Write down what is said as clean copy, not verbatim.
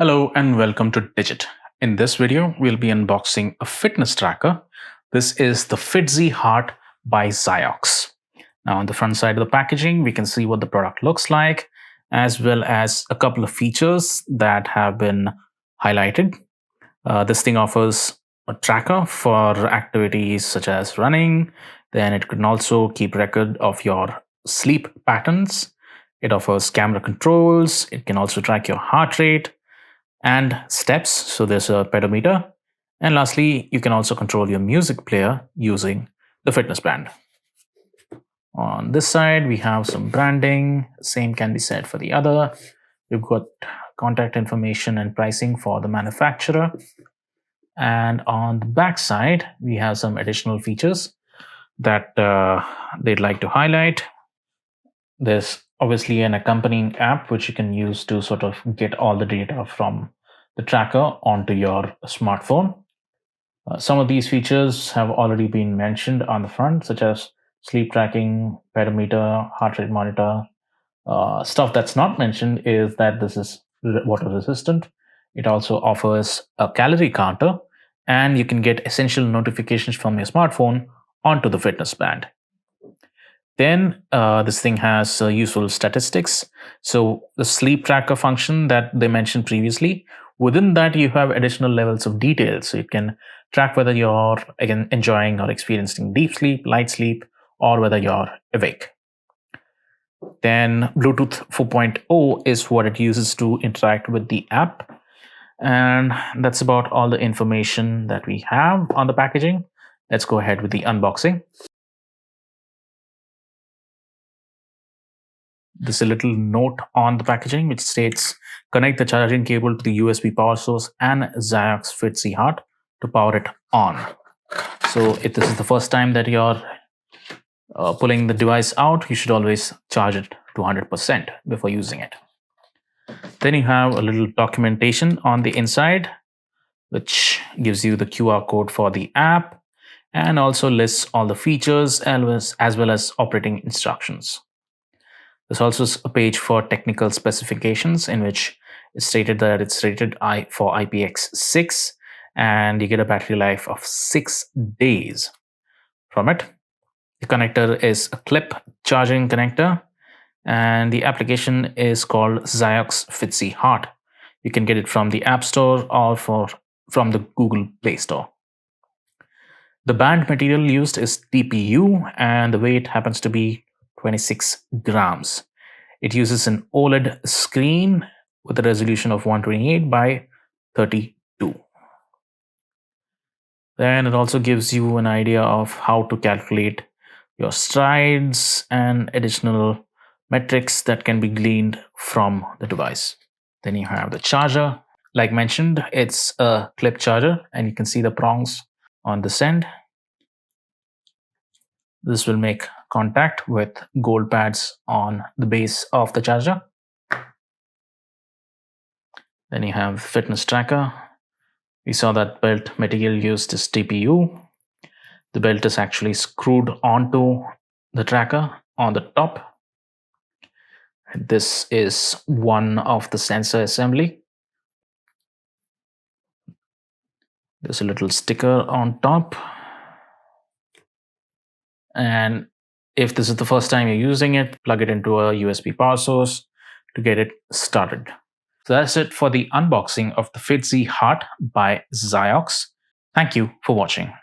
Hello and welcome to Digit. In this video, we'll be unboxing a fitness tracker. This is the Fitzi Heart by Ziox. Now on the front side of the packaging, we can see what the product looks like, as well as a couple of features that have been highlighted. This thing offers a tracker for activities such as running. Then it can also keep record of your sleep patterns. It offers camera controls. It can also track your heart rate and steps, so there's a pedometer. And lastly, you can also control your music player using the fitness band. On this side, we have some branding. Same can be said for the other. We've got contact information and pricing for the manufacturer. And on the back side, we have some additional features that they'd like to highlight. There's obviously an accompanying app which you can use to sort of get all the data from the tracker onto your smartphone. Some of these features have already been mentioned on the front, such as sleep tracking, pedometer, heart rate monitor. Stuff that's not mentioned is that this is water resistant. It also offers a calorie counter, and you can get essential notifications from your smartphone onto the fitness band. Then this thing has useful statistics. So the sleep tracker function that they mentioned previously, within that you have additional levels of detail. So it can track whether you're again enjoying or experiencing deep sleep, light sleep, or whether you're awake. Then Bluetooth 4.0 is what it uses to interact with the app. And that's about all the information that we have on the packaging. Let's go ahead with the unboxing. There's a little note on the packaging which states, connect the charging cable to the USB power source and Ziox Fitzi Heart to power it on. So if this is the first time that you're pulling the device out, you should always charge it to 100% before using it. Then you have a little documentation on the inside, which gives you the QR code for the app and also lists all the features as well as operating instructions. There's also a page for technical specifications in which it's stated that it's rated for IPX6 and you get a battery life of 6 days from it. The connector is a clip charging connector and the application is called Ziox Fitzi Heart. You can get it from the App Store or from the Google Play Store. The band material used is TPU and the weight happens to be 26 grams. It uses an OLED screen with a resolution of 128 by 32. Then it also gives you an idea of how to calculate your strides and additional metrics that can be gleaned from the device. Then you have the charger. Like mentioned, it's a clip charger and you can see the prongs on this end. This will make contact with gold pads on the base of the charger. Then you have fitness tracker. We saw that belt material used is TPU. The belt is actually screwed onto the tracker on the top. This is one of the sensor assembly. There's a little sticker on top. And if this is the first time you're using it, plug it into a USB power source to get it started. So that's it for the unboxing of the Fitzi Heart by Ziox. Thank you for watching.